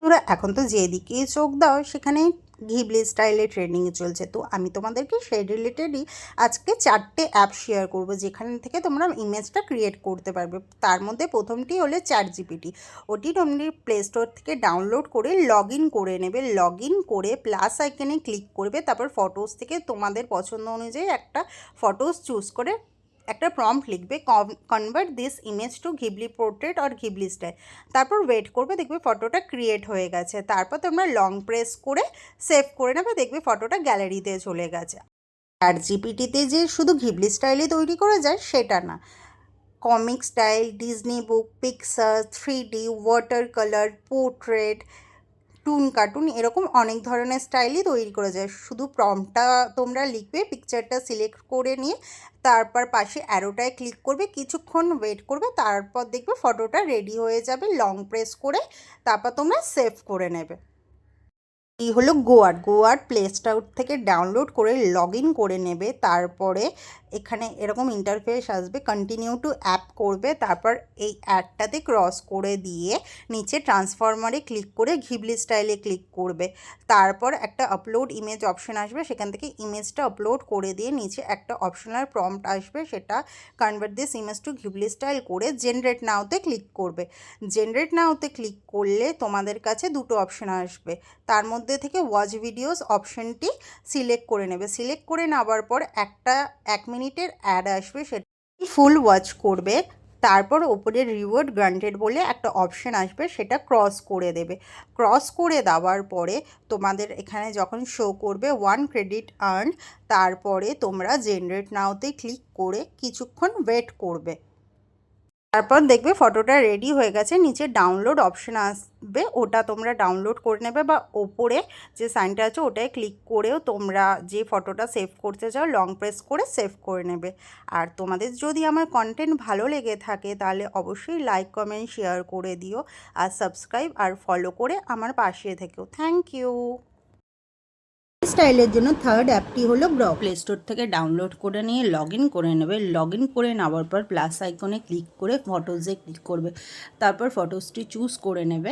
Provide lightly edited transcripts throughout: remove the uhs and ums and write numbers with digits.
তোরা এখন তো যেদিকে চোখ দাও সেখানেই ঘিবলি স্টাইলে ট্রেন্ডিংয়ে চলছে। তো আমি তোমাদেরকে সেই রিলেটেডই আজকে 4টে অ্যাপ শেয়ার করব যেখান থেকে তোমরা ইমেজটা ক্রিয়েট করতে পারবে। তার মধ্যে প্রথমটি হলো চ্যাটজিপিটি। ওটি তোমরা প্লে স্টোর থেকে ডাউনলোড করে লগ ইন করে নেবে। লগ ইন করে প্লাস আইকনে ক্লিক করবে, তারপর ফটোস থেকে তোমাদের পছন্দ অনুযায়ী একটা ফটোস চুজ করে একটা প্রম্পট লিখবে, convert this image to Ghibli portrait or Ghibli style. তারপর ওয়েট করবে, দেখবে ফটোটা ক্রিয়েট হয়ে গেছে। তারপর তোমরা লং প্রেস করে সেভ করে নেবে, দেখবে ফটোটা গ্যালারিতে চলে গেছে। আর জিপিটিতে যে শুধু ঘিবলি স্টাইলে তৈরি করা যায় সেটা না, comic style, Disney book, Pixar, 3D, water colour, portrait, toon cartoon, এরকম অনেক ধরনের স্টাইলই তৈরি করা যায়। শুধু প্রম্পটটা তোমরা লিখবে, পিকচারটা সিলেক্ট করে নিয়ে তারপর পাশে অ্যারোটায় ক্লিক করবে, কিছুক্ষণ ওয়েট করবে, তারপর দেখবে ফটোটা রেডি হয়ে যাবে। লং প্রেস করে তারপর তোমরা সেভ করে নেবে। এই হলো গোয়ার্ড প্লে স্টোর থেকে ডাউনলোড করে লগ ইন করে নেবে। তারপরে এখানে এরকম ইন্টারফেস আসবে, কন্টিনিউ টু অ্যাপ করবে, তারপর এই অ্যাডটাতে ক্রস করে দিয়ে নিচে ট্রান্সফরমারে ক্লিক করে ঘিবলি স্টাইলে ক্লিক করবে। তারপর একটা আপলোড ইমেজ অপশন আসবে, সেখান থেকে ইমেজটা আপলোড করে দিয়ে নিচে একটা অপশনাল প্রম্পট আসবে, সেটা convert this image to Ghibli style করে জেনারেট নাওতে ক্লিক করবে। জেনারেট নাওতে ক্লিক করলে তোমাদের কাছে দুটো অপশন আসবে, তার মধ্যে থেকে ওয়াচ ভিডিওস অপশনটি সিলেক্ট করে নেবে। সিলেক্ট করে নেওয়ার পর একটা 1 মিনিটের অ্যাড আসবে, সেটা ফুল ওয়াচ করবে। তারপর ওপরে রিওয়ার্ড গ্রান্টেড বলে একটা অপশন আসবে, সেটা ক্রস করে দেবে। ক্রস করে দেওয়ার পরে তোমাদের এখানে যখন শো করবে 1 ক্রেডিট আর্ন, তারপরে তোমরা জেনারেট নাওতে ক্লিক করে কিছুক্ষণ ওয়েট করবে। তারপর দেখবে ফটোটা রেডি হয়ে গেছে, নিচে ডাউনলোড অপশান আসবে, ওটা তোমরা ডাউনলোড করে নেবে, বা ওপরে যে সাইনটা আছে ওটায় ক্লিক করেও তোমরা যে ফটোটা সেভ করতে চাও লং প্রেস করে সেভ করে নেবে। আর তোমাদের যদি আমার কন্টেন্ট ভালো লেগে থাকে তাহলে অবশ্যই লাইক, কমেন্ট, শেয়ার করে দিও, আর সাবস্ক্রাইব আর ফলো করে আমার পাশে থেকেও। Thank you. স্টাইলের জন্য থার্ড অ্যাপটি হলো গ্রক। প্লে স্টোর থেকে ডাউনলোড করে নিয়ে লগ ইন করে নেবে। লগ ইন করে নেওয়ার পর প্লাস আইকনে ক্লিক করে ফটোজে ক্লিক করবে, তারপর ফটোসটি চুজ করে নেবে।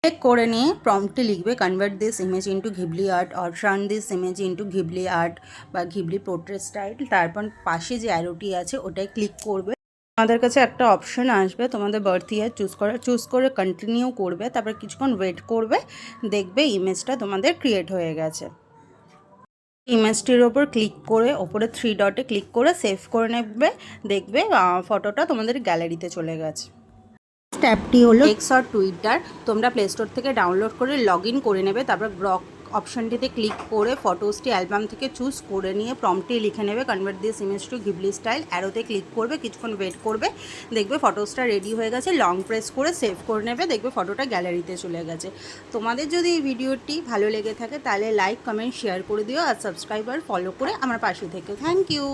চেক করে নিয়ে প্রম্পটে লিখবে convert this image into Ghibli art or turn this image into Ghibli art বা ঘিবলি পোর্ট্রেট স্টাইল। তারপর পাশে যে অ্যারোটি আছে ওটায় ক্লিক করবে। তোমাদের কাছে একটা অপশন আসবে তোমাদের বার্থ ইয়ার চুজ করে কন্টিনিউ করবে, তারপর কিছুক্ষণ ওয়েট করবে, দেখবে ইমেজটা তোমাদের ক্রিয়েট হয়ে গেছে। ইমেজটির ওপর ক্লিক করে ওপরে 3 ডটে ক্লিক করে সেভ করে নেবে, দেখবে ফটোটা তোমাদের গ্যালারিতে চলে গেছে। অ্যাপটি হলো এক্স আর টুইটার। তোমরা প্লে স্টোর থেকে ডাউনলোড করে লগ ইন করে নেবে, তারপর গ্রক অপশানটিতে ক্লিক করে ফটোসটি অ্যালবাম থেকে চুজ করে নিয়ে প্রম্পটে লিখে নেবে convert this image to Ghibli style. অ্যারোতে ক্লিক করবে, কিছুক্ষণ ওয়েট করবে, দেখবে ফটোসটা রেডি হয়ে গেছে। লং প্রেস করে সেভ করে নেবে, দেখবে ফটোটা গ্যালারিতে চলে গেছে। তোমাদের যদি এই ভিডিওটি ভালো লেগে থাকে তাহলে লাইক, কমেন্ট, শেয়ার করে দিও, আর সাবস্ক্রাইব আর ফলো করে আমার পাশে থেকেও। Thank you.